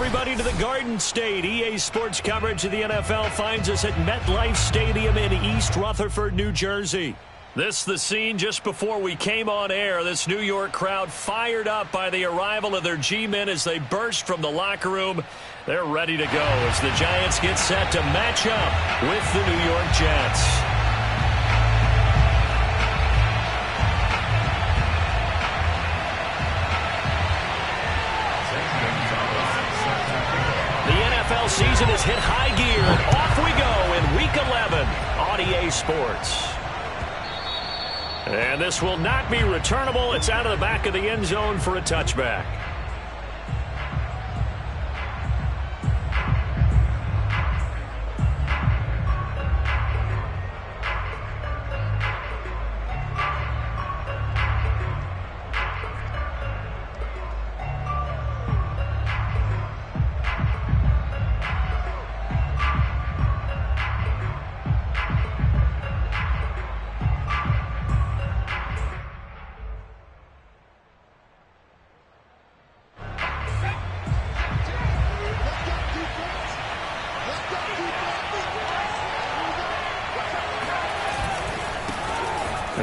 everybody to the Garden State. EA Sports coverage of the NFL finds us at MetLife Stadium in East Rutherford, New Jersey. This the scene just before we came on air. This New York crowd fired up by the arrival of their G-men as they burst from the locker room. They're ready to go as the Giants get set to match up with the New York Jets. Season has hit high gear, and off we go in Week 11 on EA Sports. And this will not be returnable. It's out of the back of the end zone for a touchback.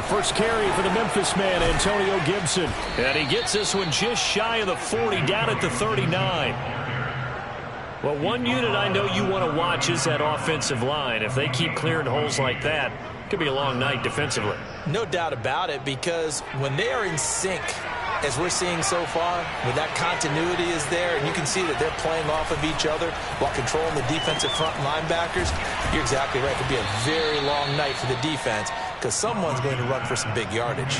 First carry for the Memphis man, Antonio Gibson. And he gets this one just shy of the 40, down at the 39. Well, one unit I know you want to watch is that offensive line. If they keep clearing holes like that, it could be a long night defensively. No doubt about it, because when they are in sync, as we're seeing so far, when that continuity is there, and you can see that they're playing off of each other while controlling the defensive front linebackers, you're exactly right. It could be a very long night for the defense, because someone's going to run for some big yardage.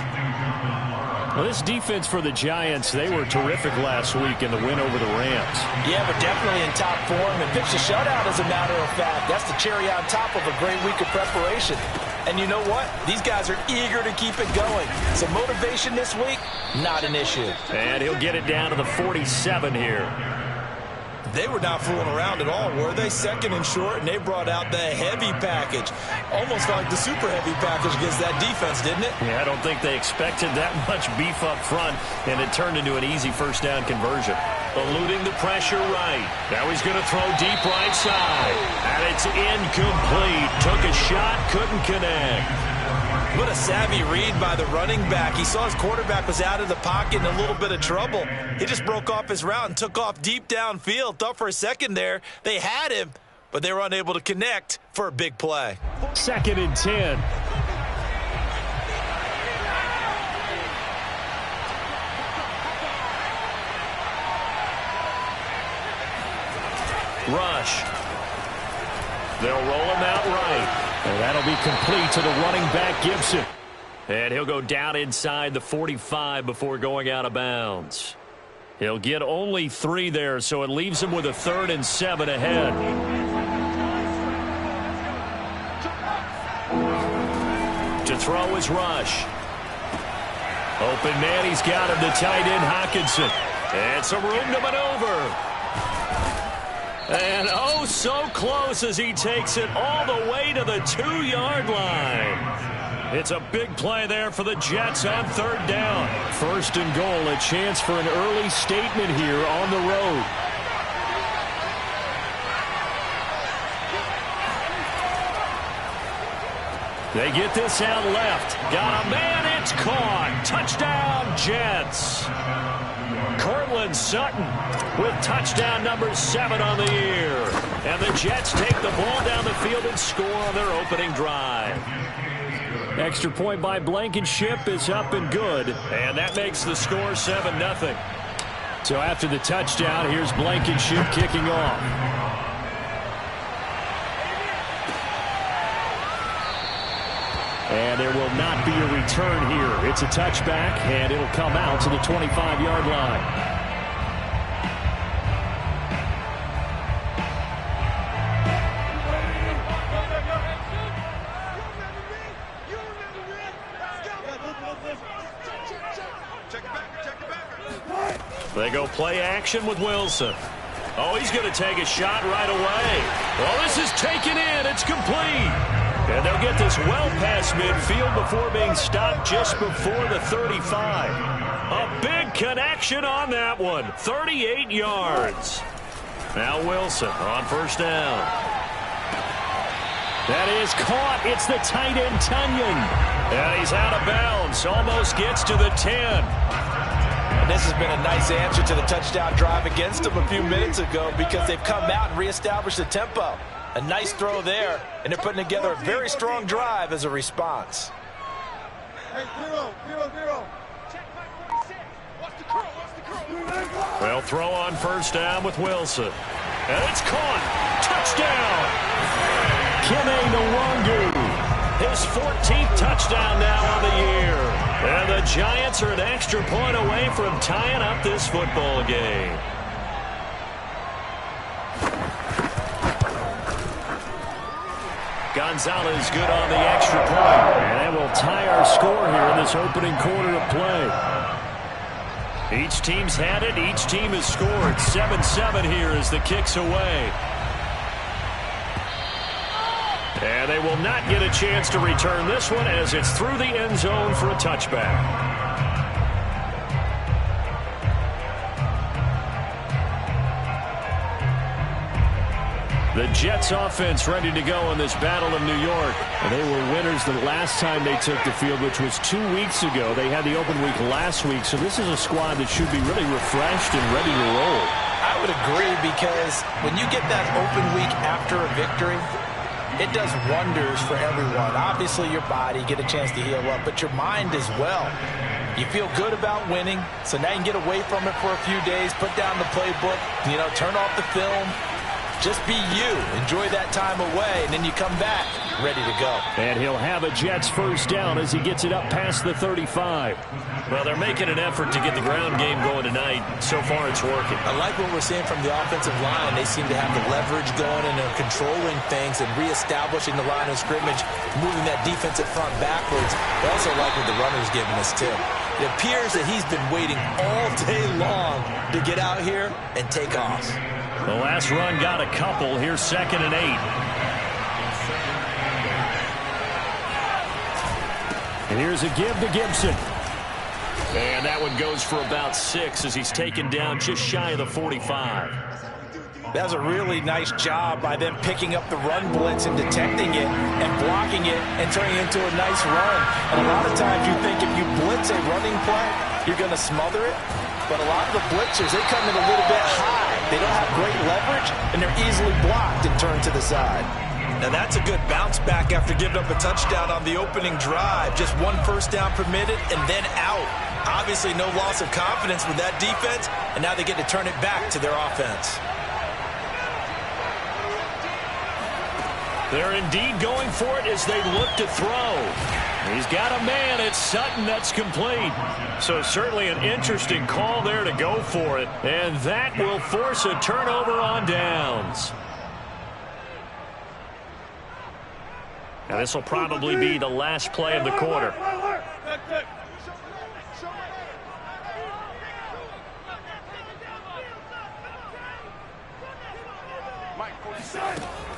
Well, this defense for the Giants, they were terrific last week in the win over the Rams. Yeah, but definitely in top form, and pitched a shutout, as a matter of fact. That's the cherry on top of a great week of preparation. And you know what? These guys are eager to keep it going. So motivation this week, not an issue. And he'll get it down to the 47 here. They were not fooling around at all, were they? Second and short, and they brought out the heavy package. Almost like the super heavy package against that defense, didn't it? Yeah, I don't think they expected that much beef up front, and it turned into an easy first down conversion. Eluding the pressure right. Now he's going to throw deep right side. And it's incomplete. Took a shot, couldn't connect. What a savvy read by the running back. He saw his quarterback was out of the pocket in a little bit of trouble. He just broke off his route and took off deep downfield. Thought for a second there they had him, but they were unable to connect for a big play. 2nd and 10. Rush. They'll roll him out right. And that'll be complete to the running back, Gibson. And he'll go down inside the 45 before going out of bounds. He'll get only 3 there, so it leaves him with a 3rd and 7 ahead. To throw is Rush. Open man, he's got him, the tight end Hockenson. And some room to maneuver. And oh, so close as he takes it all the way to the 2-yard line. It's a big play there for the Jets on 3rd down. 1st and goal, a chance for an early statement here on the road. They get this out left. Got a man, it's caught. Touchdown, Jets. Cortland Sutton with touchdown number 7 on the year. And the Jets take the ball down the field and score on their opening drive. Extra point by Blankenship is up and good. And that makes the score 7-0. So after the touchdown, here's Blankenship kicking off. And there will not be a return here. It's a touchback, and it'll come out to the 25-yard line. They go play action with Wilson. Oh, he's going to take a shot right away. Oh, this is taken in. It's complete. And they'll get this well past midfield before being stopped just before the 35. A big connection on that one. 38 yards. Now Wilson on first down. That is caught. It's the tight end, Tunyon. And he's out of bounds. Almost gets to the 10. And this has been a nice answer to the touchdown drive against them a few minutes ago because they've come out and reestablished the tempo. A nice throw there, and they're putting together a very strong drive as a response. Well, throw on first down with Wilson. And it's caught. Touchdown. Kene Nwangu. His 14th touchdown now on the year. And the Giants are an extra point away from tying up this football game. Gonzalez good on the extra point. And that will tie our score here in this opening quarter of play. Each team's had it. Each team has scored. 7-7 here as the kick's away. And they will not get a chance to return this one as it's through the end zone for a touchback. The Jets offense ready to go in this Battle of New York. And they were winners the last time they took the field, which was 2 weeks ago. They had the open week last week, so this is a squad that should be really refreshed and ready to roll. I would agree because when you get that open week after a victory, it does wonders for everyone. Obviously, your body, get a chance to heal up, but your mind as well. You feel good about winning, so now you can get away from it for a few days, put down the playbook, turn off the film. Just be you. Enjoy that time away, and then you come back ready to go. And he'll have a Jets first down as he gets it up past the 35. Well, they're making an effort to get the ground game going tonight. So far, it's working. I like what we're seeing from the offensive line. They seem to have the leverage going, and they're controlling things and reestablishing the line of scrimmage, moving that defensive front backwards. I also like what the runner's giving us, too. It appears that he's been waiting all day long to get out here and take off. The last run got a couple. Here's 2nd and 8. And here's a give to Gibson. And that one goes for about 6 as he's taken down just shy of the 45. That was a really nice job by them picking up the run blitz and detecting it and blocking it and turning it into a nice run. And a lot of times you think if you blitz a running play, you're going to smother it. But a lot of the blitzers, they come in a little bit high. They don't have great leverage, and they're easily blocked and turned to the side. Now that's a good bounce back after giving up a touchdown on the opening drive. Just one first down permitted and then out. Obviously no loss of confidence with that defense, and now they get to turn it back to their offense. They're indeed going for it as they look to throw. He's got a man. It's Sutton that's complete. So certainly an interesting call there to go for it. And that will force a turnover on downs. Now this will probably be the last play of the quarter.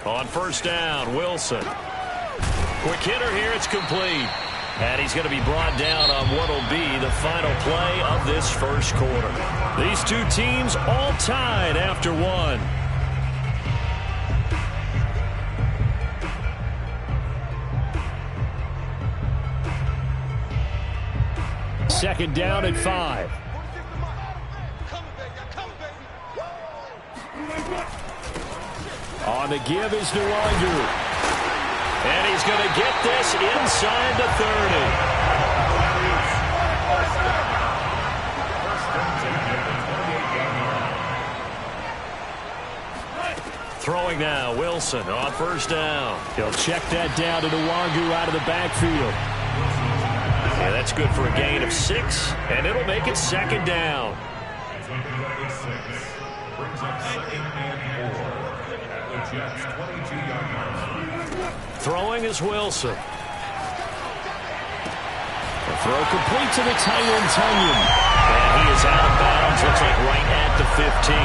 On first down, Wilson. Quick hitter here, it's complete. And he's going to be brought down on what will be the final play of this first quarter. These two teams all tied after one. Second down at 5. On the give is Nwangu. And he's going to get this inside the 30. Throwing now, Wilson on first down. He'll check that down to Nwangu out of the backfield. Yeah, that's good for a gain of 6, and it'll make it second down. Throwing is Wilson. The throw complete to the tight end, Tunyon. And he is out of bounds, looks like right at the 15.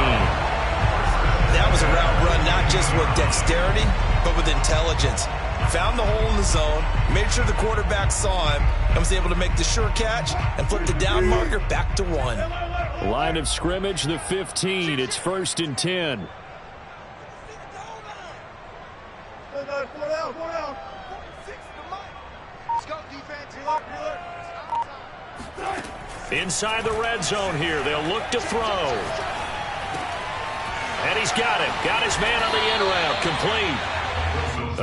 That was a route run not just with dexterity, but with intelligence. Found the hole in the zone, made sure the quarterback saw him, and was able to make the sure catch and flip the down marker back to 1. Line of scrimmage, the 15. It's 1st and 10. Inside the red zone here. They'll look to throw. And he's got it. Got his man on the end route. Complete.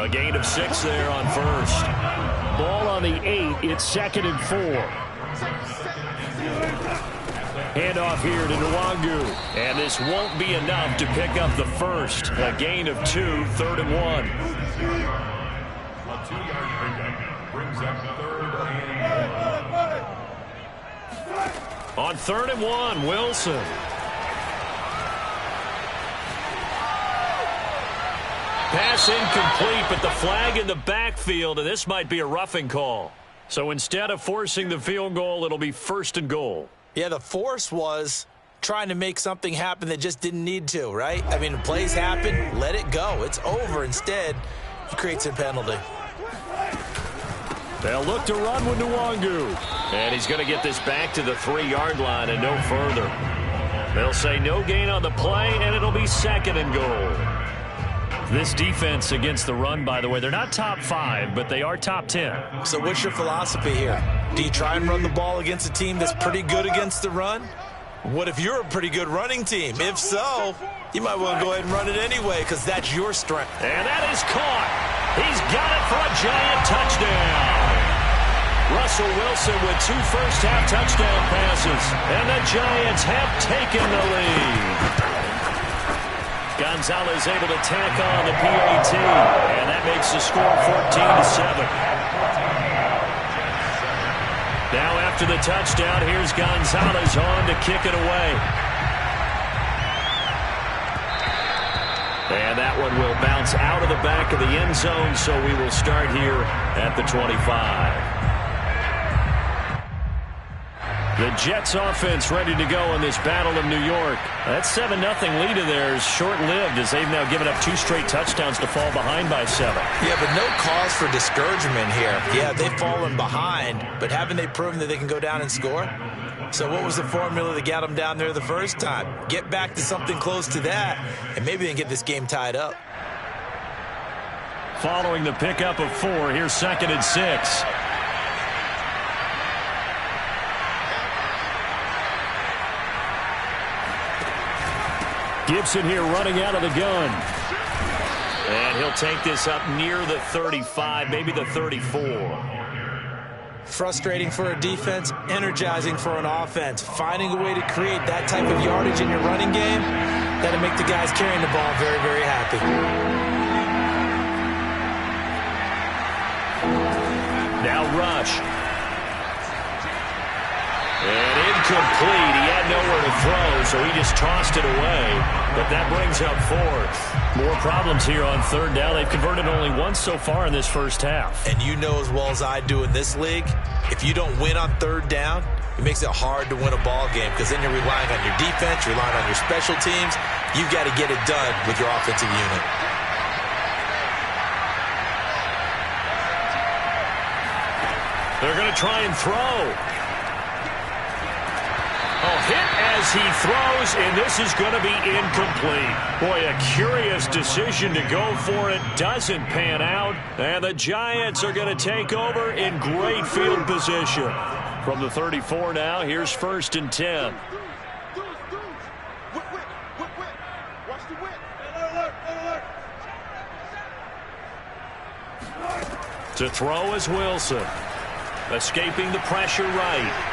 A gain of 6 there on first. Ball on the 8. It's 2nd and 4. Handoff here to Nwangu. And this won't be enough to pick up the first. A gain of 2, 3rd and 1. A 2-yard pickup brings up 3rd and 1. On 3rd and 1, Wilson. Pass incomplete, but the flag in the backfield, and this might be a roughing call. So instead of forcing the field goal, it'll be 1st and goal. Yeah, the force was trying to make something happen that just didn't need to, right? I mean, plays happen, let it go. It's over. Instead, he creates a penalty. They'll look to run with Nwangu. And he's going to get this back to the 3-yard line and no further. They'll say no gain on the play, and it'll be 2nd and goal. This defense against the run, by the way, they're not top 5, but they are top 10. So what's your philosophy here? Do you try and run the ball against a team that's pretty good against the run? What if you're a pretty good running team? If so, you might want to go ahead and run it anyway because that's your strength. And that is caught. He's got it for a giant touchdown. Russell Wilson with 2 first-half touchdown passes. And the Giants have taken the lead. Gonzalez able to tack on the PAT. And that makes the score 14-7. Now after the touchdown, here's Gonzalez on to kick it away. And that one will bounce out of the back of the end zone, so we will start here at the 25. The Jets offense ready to go in this Battle of New York. That 7-0 lead of theirs short-lived as they've now given up 2 straight touchdowns to fall behind by 7. Yeah, but no cause for discouragement here. Yeah, they've fallen behind, but haven't they proven that they can go down and score? So what was the formula that got them down there the first time? Get back to something close to that, and maybe they can get this game tied up. Following the pickup of 4, here's 2nd and 6. Gibson here running out of the gun. And he'll take this up near the 35, maybe the 34. Frustrating for a defense, energizing for an offense. Finding a way to create that type of yardage in your running game, that'll make the guys carrying the ball very, very happy. Now Rush. And incomplete. He had nowhere to throw, so he just tossed it away. But that brings up 4th. More problems here on 3rd down. They've converted only once so far in this first half. And you know as well as I do in this league, if you don't win on 3rd down, it makes it hard to win a ball game because then you're relying on your defense, you're relying on your special teams. You've got to get it done with your offensive unit. They're going to try and throw. Hit as he throws, and this is going to be incomplete. Boy, a curious decision to go for it. Doesn't pan out, and the Giants are going to take over in great field position. From the 34 now, here's 1st and 10. To throw is Wilson. Escaping the pressure right.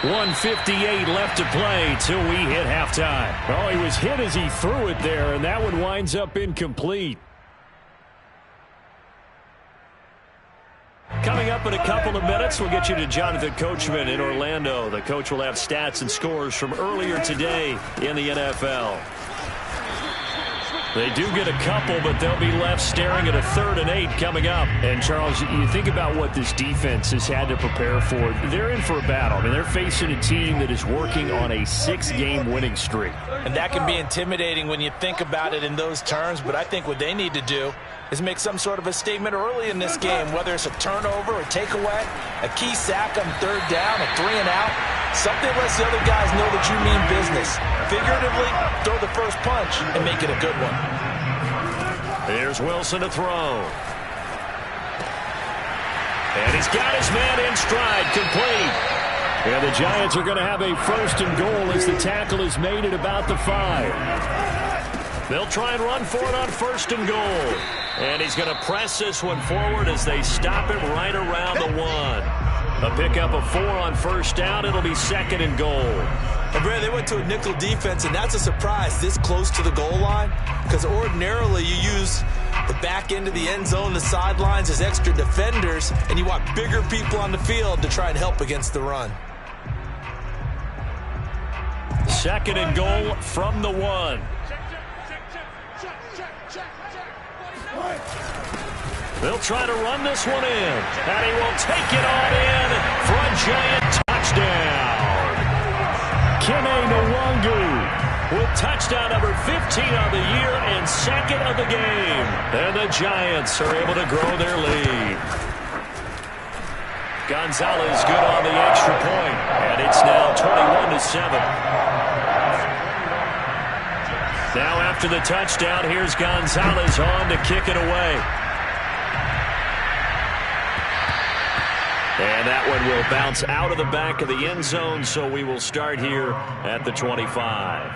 1:58 left to play till we hit halftime. Oh, he was hit as he threw it there, and that one winds up incomplete. Coming up in a couple of minutes, we'll get you to Jonathan Coachman in Orlando. The coach will have stats and scores from earlier today in the NFL. They do get a couple, but they'll be left staring at a 3rd and 8 coming up. And, Charles, you think about what this defense has had to prepare for. They're in for a battle. I mean, they're facing a team that is working on a 6-game winning streak. And that can be intimidating when you think about it in those terms, but I think what they need to do is make some sort of a statement early in this game, whether it's a turnover, a takeaway, a key sack on 3rd down, a 3-and-out. Something lets the other guys know that you mean business. Figuratively, throw the first punch and make it a good one. Here's Wilson to throw. And he's got his man in stride, complete. And the Giants are going to have a 1st and goal as the tackle is made at about the 5. They'll try and run for it on 1st and goal. And he's going to press this one forward as they stop him right around the 1. A pickup of 4 on 1st down. It'll be 2nd and goal. And Brad, they went to a nickel defense, and that's a surprise this close to the goal line, because ordinarily you use the back end of the end zone, the sidelines as extra defenders, and you want bigger people on the field to try and help against the run. 2nd and goal from the 1. They'll try to run this one in, and he will take it on in for a Giant touchdown. Kene Nwangu with touchdown number 15 on the year and 2nd of the game. And the Giants are able to grow their lead. Gonzalez good on the extra point, and it's now 21-7. Now after the touchdown, here's Gonzalez on to kick it away. And that one will bounce out of the back of the end zone, so we will start here at the 25.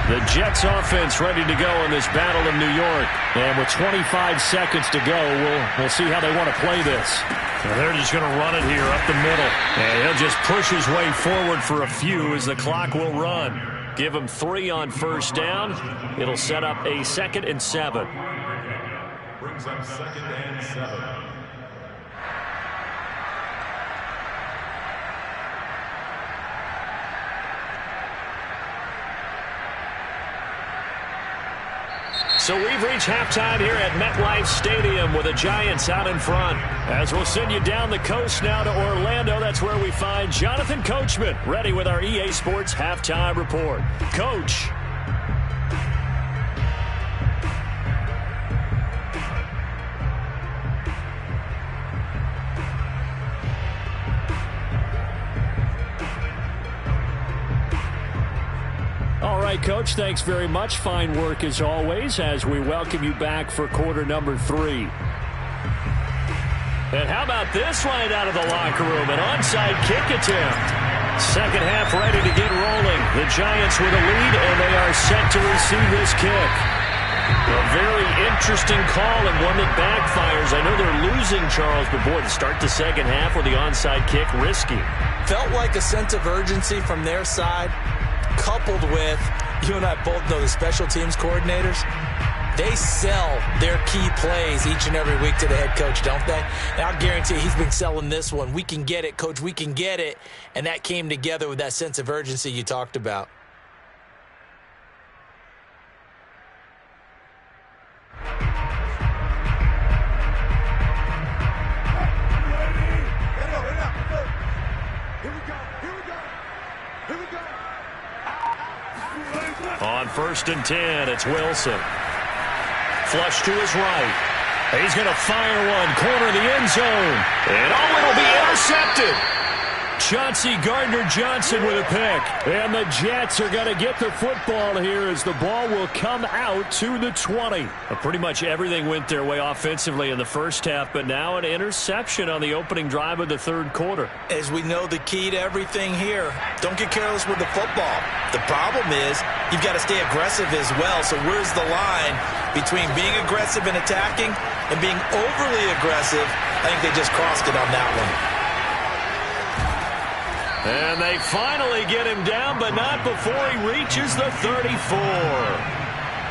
The Jets offense ready to go in this battle in New York. And with 25 seconds to go, we'll see how they want to play this. Well, they're just going to run it here up the middle. And he'll just push his way forward for a few as the clock will run. Give him 3 on 1st down. It'll set up a 2nd and 7. Brings up 2nd and 7. So we've reached halftime here at MetLife Stadium with the Giants out in front. As we'll send you down the coast now to Orlando, that's where we find Jonathan Coachman ready with our EA Sports Halftime Report. Coach. All right, Coach, thanks very much. Fine work as always as we welcome you back for quarter number 3. And how about this right out of the locker room? An onside kick attempt. Second half ready to get rolling. The Giants with a lead, and they are set to receive this kick. A very interesting call and one that backfires. I know they're losing, Charles, but boy, to start the second half with the onside kick, risky. Felt like a sense of urgency from their side, coupled with, you and I both know the special teams coordinators, they sell their key plays each and every week to the head coach, don't they? And I'll guarantee he's been selling this one. We can get it, Coach, we can get it. And that came together with that sense of urgency you talked about. On 1st and 10, it's Wilson. Flush to his right. He's going to fire one, corner of the end zone. And it'll be intercepted. Chauncey Gardner-Johnson with a pick. And the Jets are going to get the football here as the ball will come out to the 20. Pretty much everything went their way offensively in the first half, but now an interception on the opening drive of the third quarter. As we know, the key to everything here, don't get careless with the football. The problem is you've got to stay aggressive as well. So where's the line between being aggressive and attacking and being overly aggressive? I think they just crossed it on that one. And they finally get him down, but not before he reaches the 34.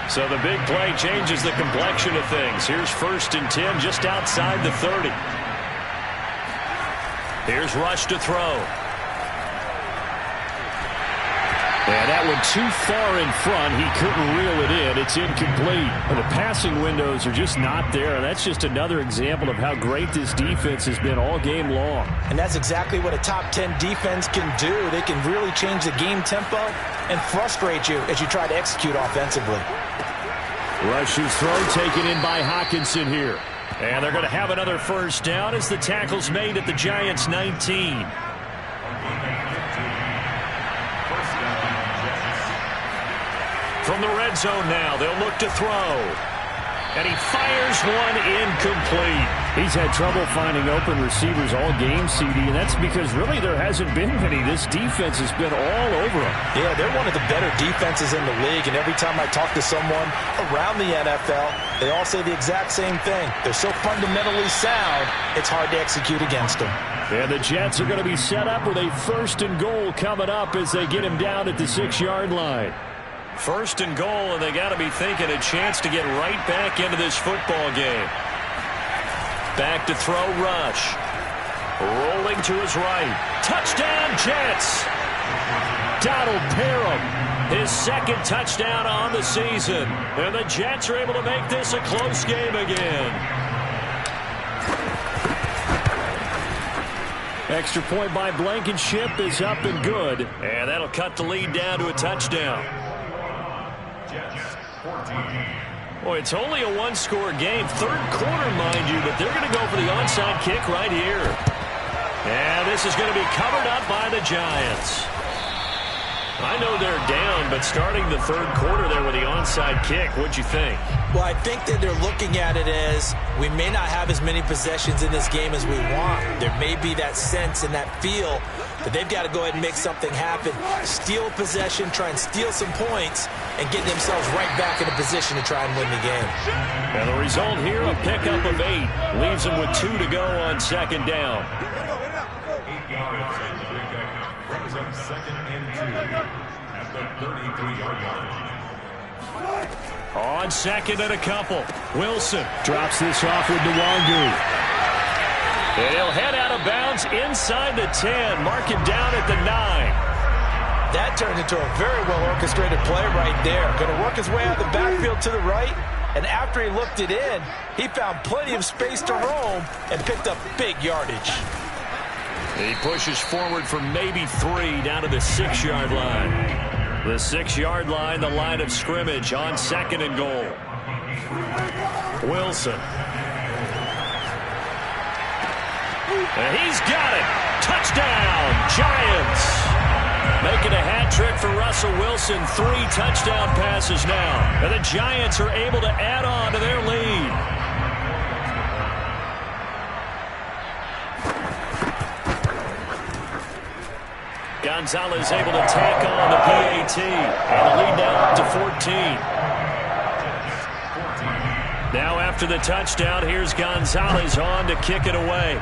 So the big play changes the complexion of things. Here's 1st and 10 just outside the 30. Here's Rush to throw. And that one too far in front. He couldn't reel it in. It's incomplete. And the passing windows are just not there. And that's just another example of how great this defense has been all game long. And that's exactly what a top 10 defense can do. They can really change the game tempo and frustrate you as you try to execute offensively. Rush's throw taken in by Hockenson here. And they're going to have another 1st down as the tackle's made at the Giants' 19. From the red zone now, they'll look to throw. And he fires one incomplete. He's had trouble finding open receivers all game, CD, and that's because really there hasn't been many. This defense has been all over him. Yeah, they're one of the better defenses in the league, and every time I talk to someone around the NFL, they all say the exact same thing. They're so fundamentally sound, it's hard to execute against them. And the Jets are going to be set up with a 1st and goal coming up as they get him down at the 6-yard line. 1st and goal, and they got to be thinking a chance to get right back into this football game. Back to throw, Rush. Rolling to his right. Touchdown, Jets! Donald Parham, his 2nd touchdown on the season. And the Jets are able to make this a close game again. Extra point by Blankenship is up and good. And that'll cut the lead down to a touchdown. Boy, it's only a one-score game. 3rd quarter, mind you, but they're going to go for the onside kick right here. And this is going to be covered up by the Giants. I know they're down, but starting the 3rd quarter there with the onside kick, what'd you think? Well, I think that they're looking at it as we may not have as many possessions in this game as we want. There may be that sense and that feel that they've got to go ahead and make something happen. Steal a possession, try and steal some points, and get themselves right back in a position to try and win the game. And the result here, a pickup of 8. Leaves them with 2 to go on 2nd down. 8 yards on the pickup. Brings up 2nd and 2 at the 33-yard line. On 2nd and a couple. Wilson drops this off with Nwangu. And he'll head out of bounds inside the 10. Mark him down at the 9. That turned into a very well-orchestrated play right there. Going to work his way out of the backfield to the right. And after he looked it in, he found plenty of space to roam and picked up big yardage. He pushes forward for maybe 3 down to the 6-yard line. The 6-yard line, the line of scrimmage on 2nd and goal. Wilson. And he's got it. Touchdown, Giants. Making a hat trick for Russell Wilson. 3 touchdown passes now. And the Giants are able to add on to their lead. Gonzalez able to tack on the PAT. And the lead now up to 14. Now after the touchdown, here's Gonzalez on to kick it away.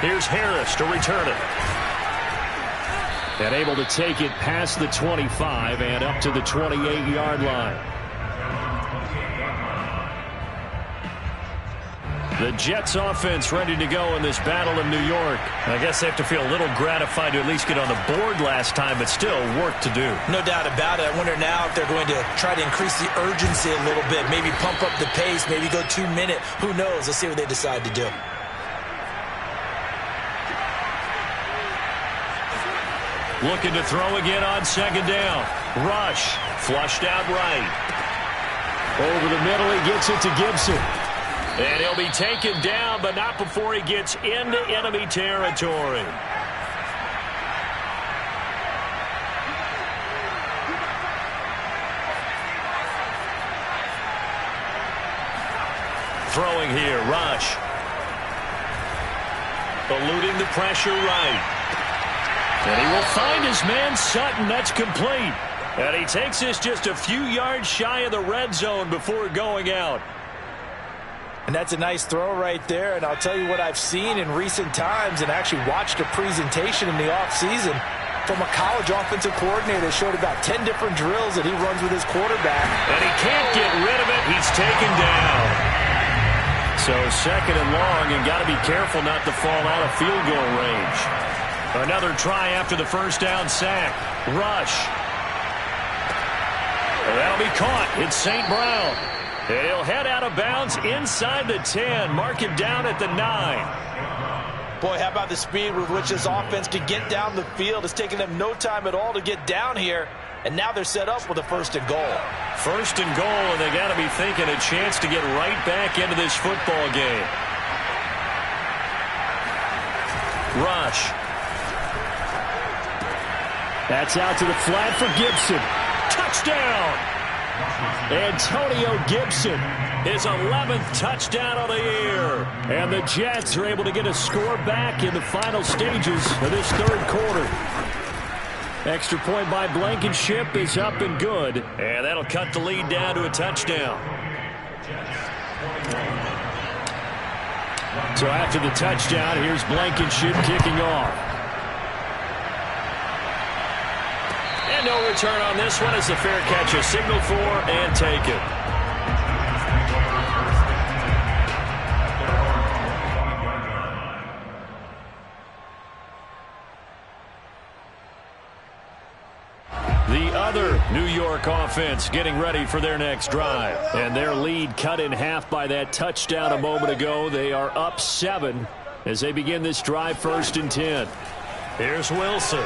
Here's Harris to return it. And able to take it past the 25 and up to the 28-yard line. The Jets offense ready to go in this battle in New York. I guess they have to feel a little gratified to at least get on the board last time, but still work to do. No doubt about it. I wonder now if they're going to try to increase the urgency a little bit, maybe pump up the pace, maybe go 2-minute. Who knows? Let's see what they decide to do. Looking to throw again on 2nd down. Rush, flushed out right. Over the middle, he gets it to Gibson. And he'll be taken down, but not before he gets into enemy territory. Throwing here, Rush. Eluding the pressure right. And he will find his man Sutton. That's complete. And he takes this just a few yards shy of the red zone before going out. And that's a nice throw right there. And I'll tell you what I've seen in recent times and actually watched a presentation in the offseason from a college offensive coordinator that showed about 10 different drills that he runs with his quarterback. And he can't get rid of it. He's taken down. So 2nd and long, and got to be careful not to fall out of field goal range. Another try after the 1st down sack. Rush. And that'll be caught. It's St. Brown. He'll head out of bounds inside the 10. Mark him down at the 9. Boy, how about the speed with which this offense can get down the field? It's taken them no time at all to get down here. And now they're set up with a 1st and goal. 1st and goal, and they got to be thinking a chance to get right back into this football game. Rush. That's out to the flat for Gibson. Touchdown! Antonio Gibson, his 11th touchdown of the year. And the Jets are able to get a score back in the final stages of this third quarter. Extra point by Blankenship is up and good. And that'll cut the lead down to a touchdown. So after the touchdown, here's Blankenship kicking off. And no return on this one as the fair catch is signaled for and taken. The other New York offense getting ready for their next drive. And their lead cut in half by that touchdown a moment ago. They are up 7 as they begin this drive, 1st and 10. Here's Wilson.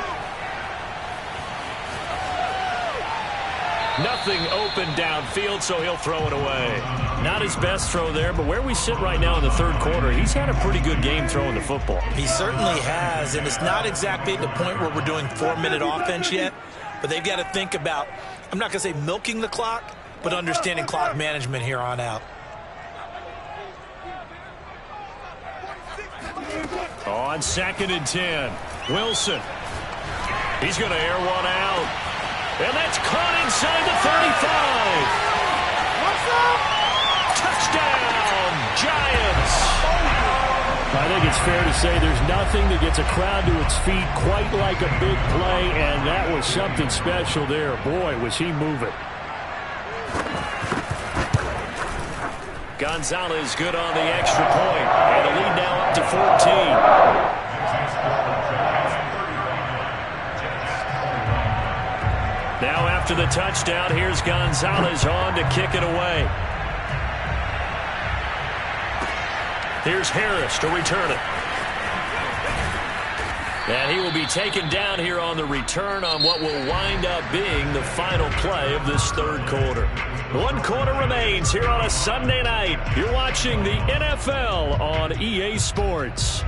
Nothing open downfield, so he'll throw it away. Not his best throw there, but where we sit right now in the third quarter, he's had a pretty good game throwing the football. He certainly has, and it's not exactly at the point where we're doing 4-minute offense yet, but they've got to think about, I'm not going to say milking the clock, but understanding clock management here on out. On 2nd and 10, Wilson. He's going to air one out. And that's caught inside the 35. What's up? Touchdown, Giants. I think it's fair to say there's nothing that gets a crowd to its feet quite like a big play, and that was something special there. Boy, was he moving. Gonzalez good on the extra point, and the lead now up to 14. Now after the touchdown, here's Gonzalez on to kick it away. Here's Harris to return it. And he will be taken down here on the return on what will wind up being the final play of this third quarter. 1 quarter remains here on a Sunday night. You're watching the NFL on EA Sports.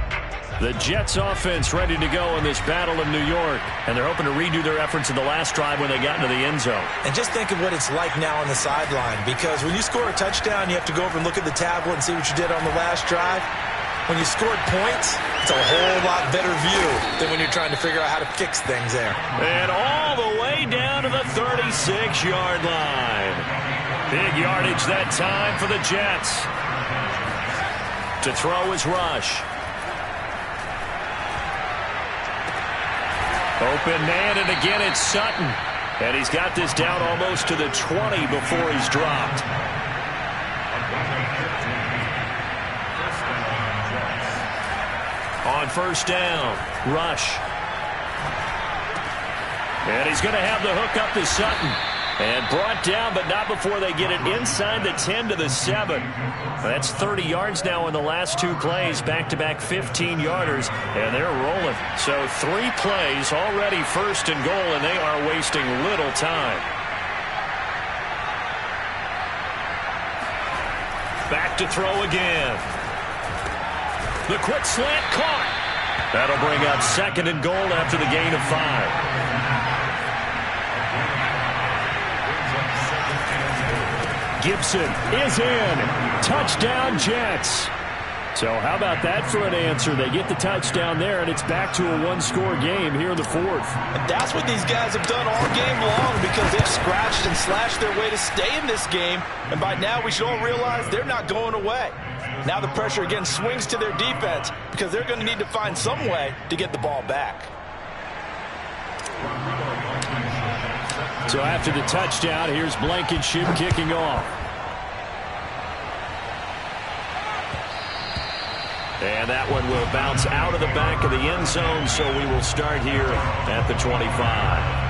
The Jets offense ready to go in this battle in New York, and they're hoping to redo their efforts in the last drive when they got into the end zone. And just think of what it's like now on the sideline, because when you score a touchdown, you have to go over and look at the tablet and see what you did on the last drive. When you scored points, it's a whole lot better view than when you're trying to figure out how to fix things there. And all the way down to the 36-yard line. Big yardage that time for the Jets. To throw is Rush. Open man, and again it's Sutton. And he's got this down almost to the 20 before he's dropped. On 1st down, Rush. And he's going to have the hook up to Sutton. And brought down, but not before they get it inside the 10 to the 7. That's 30 yards now in the last 2 plays, back-to-back 15-yarders, and they're rolling. So 3 plays already 1st and goal, and they are wasting little time. Back to throw again. The quick slant caught. That'll bring up 2nd and goal after the gain of 5. Gibson is in. Touchdown, Jets. So how about that for an answer? They get the touchdown there, and it's back to a 1-score game here in the 4th. And that's what these guys have done all game long, because they've scratched and slashed their way to stay in this game. And by now, we should all realize they're not going away. Now the pressure again swings to their defense, because they're going to need to find some way to get the ball back. So after the touchdown, here's Blankenship kicking off. And that one will bounce out of the back of the end zone, so we will start here at the 25.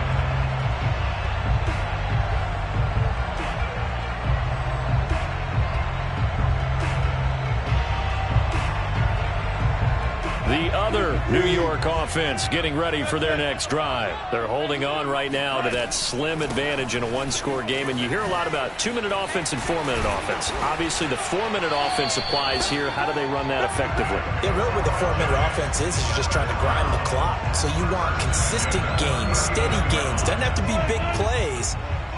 The other New York offense getting ready for their next drive. They're holding on right now to that slim advantage in a one-score game, and you hear a lot about 2-minute offense and 4-minute offense. Obviously, the 4-minute offense applies here. How do they run that effectively? Yeah, really what the 4-minute offense is you're just trying to grind the clock. So you want consistent gains, steady gains. Doesn't have to be big plays,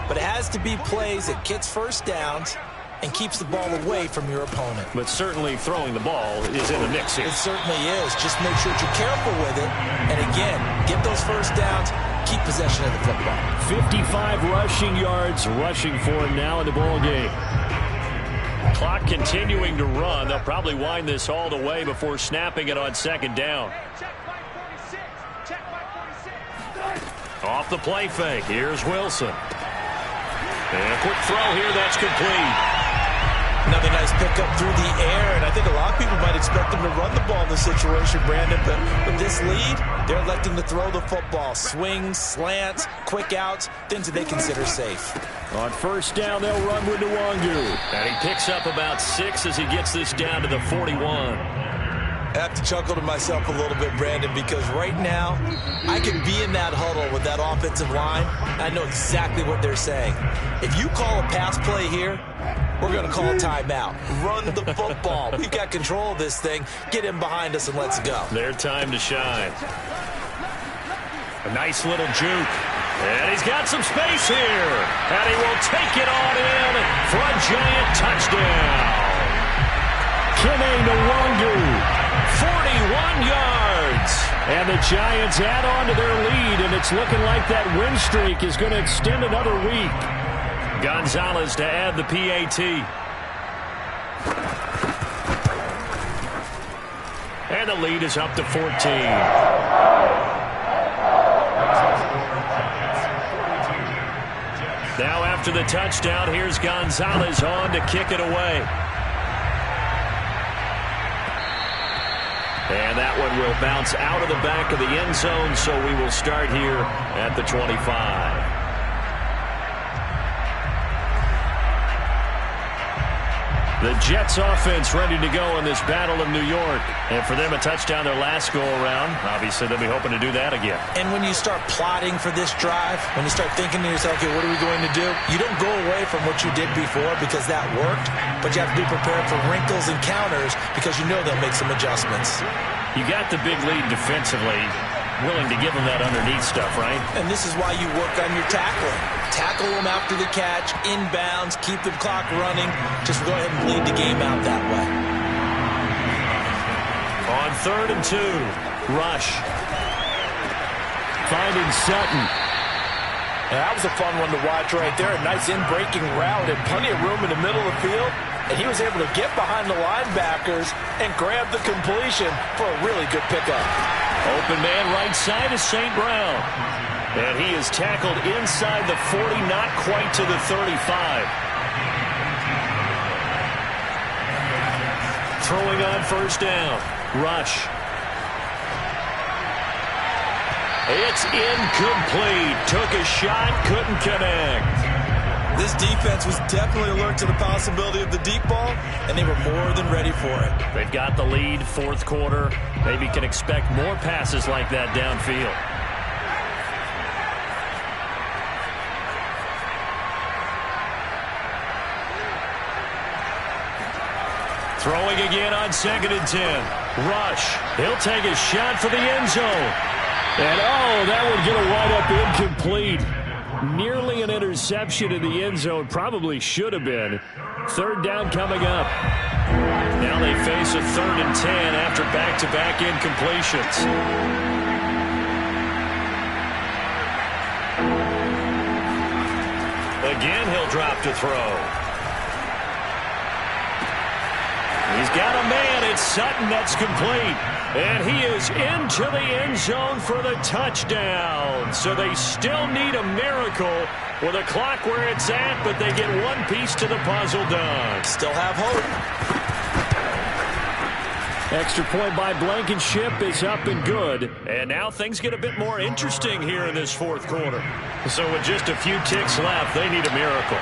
but it has to be plays that gets first downs and keeps the ball away from your opponent. But certainly throwing the ball is in the mix here. It certainly is. Just make sure that you're careful with it. And again, get those first downs, keep possession of the football. 55 rushing yards rushing for him now in the ball game. Clock continuing to run. They'll probably wind this all the way before snapping it on second down. Off the play fake. Here's Wilson. And a quick throw here. That's complete. Another nice pickup through the air, and I think a lot of people might expect them to run the ball in this situation, Brandon, but with this lead, they're electing to throw the football. Swings, slants, quick outs, things that they consider safe. On first down, they'll run with Nwangu. And he picks up about 6 as he gets this down to the 41. I have to chuckle to myself a little bit, Brandon, because right now I could be in that huddle with that offensive line. I know exactly what they're saying. If you call a pass play here, we're going to call a timeout. Run the football. We've got control of this thing. Get him behind us and let's go. Their time to shine. A nice little juke. And he's got some space here. And he will take it on in for a giant touchdown. Kene Nwangu. 41 yards. And the Giants add on to their lead, and it's looking like that win streak is going to extend another week. Gonzalez to add the PAT. And the lead is up to 14. Now after the touchdown, here's Gonzalez on to kick it away. And that one will bounce out of the back of the end zone, so we will start here at the 25. The Jets offense ready to go in this battle of New York. And for them, a touchdown their last go-around. Obviously, they'll be hoping to do that again. And when you start plotting for this drive, when you start thinking to yourself, okay, what are we going to do? You don't go away from what you did before because that worked, but you have to be prepared for wrinkles and counters because you know they'll make some adjustments. You got the big lead defensively, willing to give them that underneath stuff, right? And this is why you work on your tackling. Tackle them after the catch, inbounds, keep the clock running. Just go ahead and bleed the game out that way. On 3rd and 2, Rush. Finding Sutton. And that was a fun one to watch right there. A nice in-breaking route and plenty of room in the middle of the field. And he was able to get behind the linebackers and grab the completion for a really good pickup. Open man right side is St. Brown. And he is tackled inside the 40, not quite to the 35. Throwing on first down. Rush. It's incomplete. Took a shot, couldn't connect. This defense was definitely alert to the possibility of the deep ball, and they were more than ready for it. They've got the lead, 4th quarter. Maybe can expect more passes like that downfield. Throwing again on 2nd and 10. Rush. He'll take a shot for the end zone. And, oh, that would get a wind up incomplete. Nearly an interception in the end zone. Probably should have been. 3rd down coming up. Now they face a 3rd and 10 after back-to-back incompletions. Again, he'll drop to throw. He's got a man. It's Sutton. That's complete. And he is into the end zone for the touchdown. So they still need a miracle with a clock where it's at, but they get one piece to the puzzle done. Still have hope. Extra point by Blankenship is up and good. And now things get a bit more interesting here in this 4th quarter. So with just a few ticks left, they need a miracle.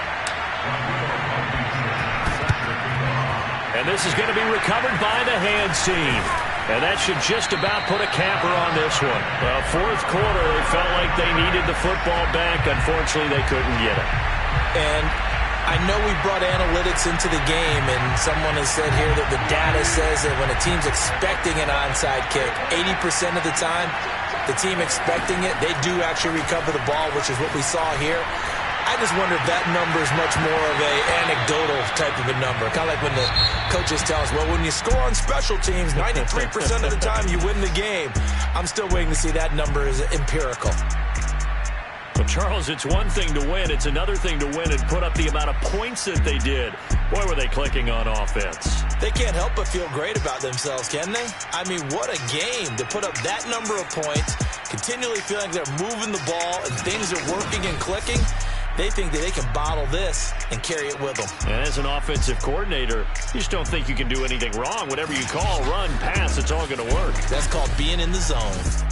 And this is going to be recovered by the hands team. And that should just about put a capper on this one. Well, fourth quarter, they felt like they needed the football back. Unfortunately, they couldn't get it. And I know we brought analytics into the game, and someone has said here that the data says that when a team's expecting an onside kick, 80% of the time, the team expecting it, they do actually recover the ball, which is what we saw here. I just wonder if that number is much more of a anecdotal type of a number. Kind of like when the coaches tell us, well, when you score on special teams, 93% of the time you win the game. I'm still waiting to see that number is empirical. Well, Charles, it's one thing to win. It's another thing to win and put up the amount of points that they did. Boy, were they clicking on offense. They can't help but feel great about themselves, can they? I mean, what a game to put up that number of points, continually feeling they're moving the ball and things are working and clicking. They think that they can bottle this and carry it with them. And as an offensive coordinator, you just don't think you can do anything wrong. Whatever you call, run, pass, it's all going to work. That's called being in the zone.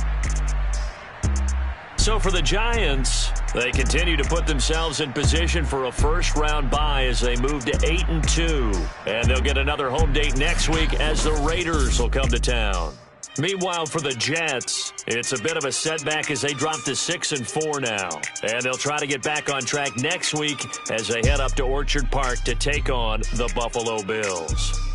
So for the Giants, they continue to put themselves in position for a first-round bye as they move to 8-2. And they'll get another home date next week as the Raiders will come to town. Meanwhile, for the Jets, it's a bit of a setback as they drop to 6-4 now. And they'll try to get back on track next week as they head up to Orchard Park to take on the Buffalo Bills.